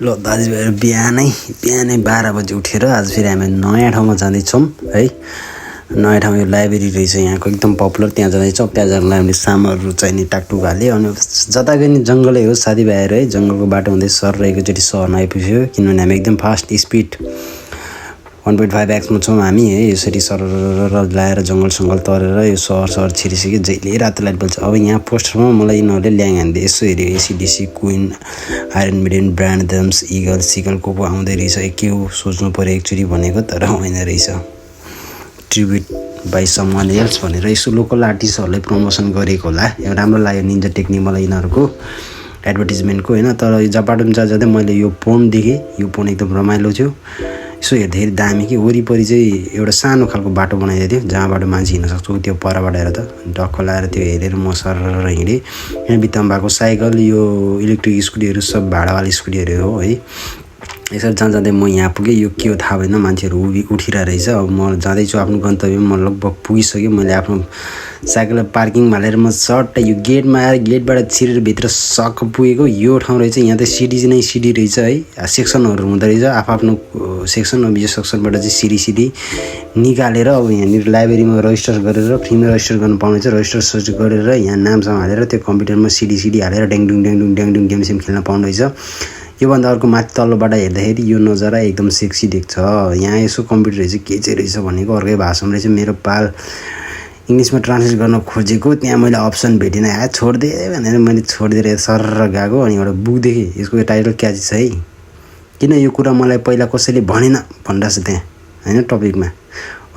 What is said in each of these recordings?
ल दाजुभाइहरू बिहानै 12 बजे उठेर आज फेरि हामी नयाँ ठाउँमा जाँदैछौँ है। नयाँ ठाउँ यो लाइब्रेरी रहेछ यहाँको एकदम पपुलर, त्यहाँ जाँदैछौँ। त्यहाँ जानलाई हामीले सामानहरू चाहिने टाकटुक हाल्यो अनि जता गए नि जङ्गलै हो साथीभाइहरू है। जङ्गलको बाटो हुँदै सर एकैचोटि सहरमा आइपुग्यो किनभने हामी एकदम फास्ट स्पिड 1.5x छौँ हामी है। यसरी सर लाएर जङ्गल तरेर यो सहर छिरिसक्यो। जहिले रातो लाइट बल्छ। अब यहाँ पोस्टरमा मलाई यिनीहरूले ल्याङ हान्दै यसो हेऱ्यो ACDC Queen Iron Maiden brand दम्स इगल सिगल को आउँदै रहेछ। के हो सोच्नु पऱ्यो एकचोटि भनेको, तर होइन रहेछ। ट्रिब्युट बाई समवान एल्स भनेर यसो लोकल आर्टिस्टहरूलाई प्रमोसन गरेको होला। राम्रो लाग्यो निन्जा टेक्निक मलाई यिनीहरूको एडभर्टिजमेन्टको होइन। तर जहाँ बाटोमा जाँदै मैले यो पोन देखेँ। यो पोन एकदम रमाइलो थियो। यसो हेर्दाखेरि दामी कि वरिपरि चाहिँ एउटा सानो खालको बाटो बनाइदिएको थियो जहाँबाट मान्छे हिँड्न सक्छ। त्यो परबाट हेर त डक्क लाएर त्यो हेरेर म सर हिँडेँ। यहाँ बित्तामा भएको साइकल यो इलेक्ट्रिक स्कुटीहरू सब भाडावाला स्कुटीहरू हो है। यसरी जाँदै म यहाँ पुगेँ। यो के हो थाहा भएन, मान्छेहरू उठिरहेको रहेछ। अब म जाँदैछु आफ्नो गन्तव्यमा। म लगभग पुगिसकेँ। मैले आफ्नो साइकललाई पार्किङमा हालेर म सट्टै यो गेटमा आएर गेटबाट छिरेर भित्र सक पुगेको। यो ठाउँ रहेछ। यहाँ त सिडी नै सिडी रहेछ है। सेक्सनहरू हुँदो रहेछ आफ्नो सेक्सन। अब यो सेक्सनबाट चाहिँ सिडी निकालेर अब यहाँनिर लाइब्रेरीमा रजिस्टर गरेर फ्रीमा रजिस्टर गर्नु पाउनेछ। रजिस्टर गरेर यहाँ नामसम्म हालेर त्यो कम्प्युटरमा सिडी हालेर ड्याङडुङ गेमसेम खेल्न पाउनु रहेछ। योभन्दा अर्को माथि तल्लोबाट हेर्दाखेरि यो नजारा एकदम सेक्सी देख्छ। यहाँ यसो कम्प्युटर रहेछ के चाहिँ रहेछ भनेको अर्कै भाषामा रहेछ। मेरो पाल इङ्ग्लिसमा ट्रान्सलेट गर्न खोजेको, त्यहाँ मैले अप्सन भेटिनँ। छोडिदिएँ भनेर मैले छोडिदिएर सर गएको। अनि एउटा बुक देखेँ, यसको टाइटल क्याची छ है। किन यो कुरा मलाई पहिला कसैले भनेन भनिरहेको छ त्यहाँ होइन टपिकमा।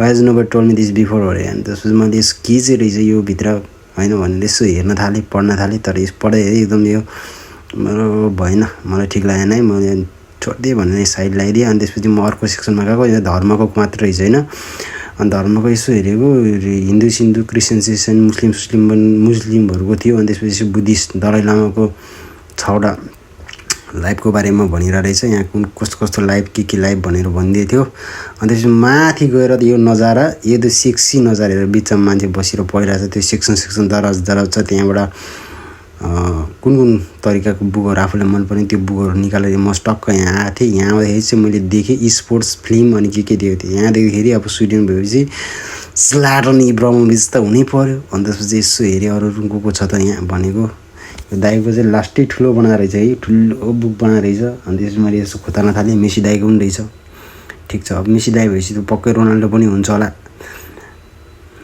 Was no but told me this before अरे। अनि त्यसपछि मैले यस के चाहिँ रहेछ यो भित्र होइन भनेर यसो हेर्न थालेँ, पढ्न थालेँ। तर यस पढाइ एकदम यो मेरो भएन, मलाई ठिक लागेन है। मैले छोडिदिएँ भनेर साइड लगाइदिएँ। अनि त्यसपछि म अर्को सेक्सनमा गएको। यो धर्मको मात्र रहेछ होइन। अनि धर्मको यसो हेरेको हिन्दू क्रिस्चियन मुस्लिमहरूको थियो। अनि त्यसपछि बुद्धिस्ट दलाई लामाको 6वटा लाइफको बारेमा भनिरहेको रहेछ। यहाँ कुन कस्तो लाइफ के लाइफ भनेर भनिदिएको थियो। अनि त्यसपछि माथि गएर यो नजारा यो त सेक्सी नजारा हेरेर बिचमा मान्छे बसेर पढिरहेको छ। त्यो सेक्सन दराज छ। त्यहाँबाट कुन तरिकाको बुकहरू आफूलाई मनपर्ने त्यो बुकहरू निकालेर म टक्क यहाँ आएको थिएँ। यहाँ आउँदाखेरि चाहिँ मैले देखेँ स्पोर्ट्स फिल्म अनि के दिएको थियो। यहाँ देख्दाखेरि अब स्विडेन भएपछि स्लाटन इब्राहिमोभिच त हुनै पर्यो। अनि त्यसपछि यसो हेरेँ अरू को छ त यहाँ भनेको। यो दाइको चाहिँ लास्टै ठुलो बनाएर रहेछ है, ठुलो बुक बनाएर रहेछ। अनि त्यसपछि मैले यसो खोताल्न थालेँ। मेसी दाइको पनि रहेछ। ठिक छ, अब मेसी दाइ भएपछि त पक्कै रोनाल्डो पनि हुन्छ होला।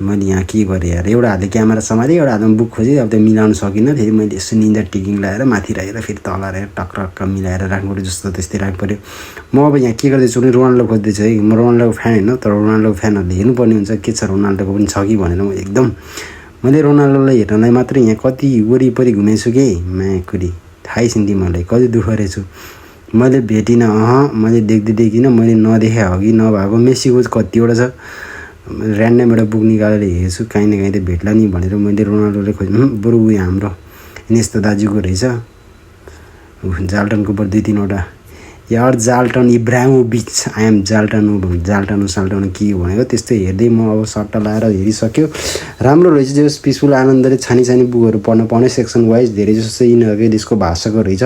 मैले यहाँ के गरेँ यार, एउटा हातले क्यामेरा समातेँ, एउटा हातमा बुक खोजेँ। अब त्यो मिलाउन सकिनँ। फेरि मैले यसो निन्जा टिकिङ लगाएर माथि राखेर फेरि तल राखेर टक्क मिलाएर राख्नु पऱ्यो। जस्तो त्यस्तै राख्नु पऱ्यो। म अब यहाँ के गर्दैछु भने रोनाल्डो खोज्दैछु है। म रोनाल्डोको फ्यान होइन, तर रोनाल्डोको फ्यानहरूले हेर्नुपर्ने हुन्छ के छ रोनाल्डोको पनि छ कि भनेर मैले रोनाल्डोलाई हेर्नलाई मात्रै यहाँ कति वरिपरि घुमेछु कि माकुरी थाहै छैन तिमीहरूलाई कति दुःख रहेछु। मैले भेटिनँ मैले देखिनँ। मैले नदेखे हो कि नभएको। मेसीको कतिवटा छ ऱ्यान्डम एउटा बुक निकालेर हेर्छु काहीँ न काहीँ त भेट्ला नि भनेर मैले रोनाल्डोले खोजेँ। बरु उयो हाम्रो यस्तो दाजुको रहेछ जाल्टनको पर 2-3वटा यार जाल्टन इब्राहिमोभिच आई एम जाल्टनो के हो भनेको। त्यस्तै हेर्दै म अब सट्टा लाएर हेरिसक्यो। राम्रो रहेछ जो पिसफुल आनन्दले छानी बुकहरू पढ्न पाउने सेक्सन वाइज धेरै जस्तो चाहिँ यिनीहरूकै देशको भाषाको रहेछ।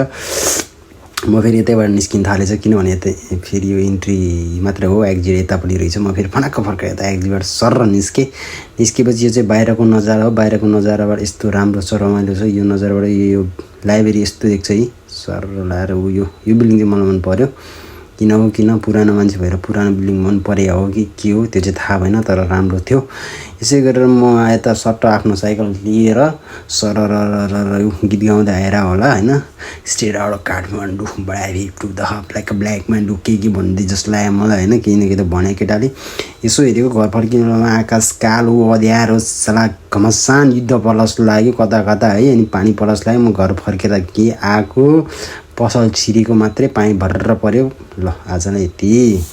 म फेरि यतैबाट निस्किन थालेछ किनभने यतै फेरि यो इन्ट्री मात्र हो, एक्जिट यतापट्टि रहेछ। म फेरि फनक्क फर्काएँ यता एक्जिटबाट सर निस्केपछि यो चाहिँ बाहिरको नजारा हो। बाहिरको नजाराबाट यस्तो राम्रो छ, रमाइलो छ। यो नजाराबाट यो लाइब्रेरी यस्तो देख्छ है। सर लाएर यो बिल्डिङ चाहिँ मलाई मन पर्यो। किन पुरानो मान्छे भएर पुरानो बिल्डिङ मन परे हो कि के हो त्यो चाहिँ थाहा भएन, तर राम्रो थियो। यसै गरेर म यता सट्ट आफ्नो साइकल लिएर सरर गीत गाउँदै आएर होला होइन। Straight out of Kathmandu drive to the hub like a black man do के भन्दै जस्तो लाग्यो मलाई होइन। केही न केही त भने केटाले। यसो हेरेको घर फर्किनुमा आकाश कालो अँध्यारो सला घमसान युद्ध पलस लाग्यो कता है। अनि पानी पलस लाग्यो। म घर फर्केर के आएको पसल छिरेको मात्रै पानी भरेर पऱ्यो। ल आजलाई यति।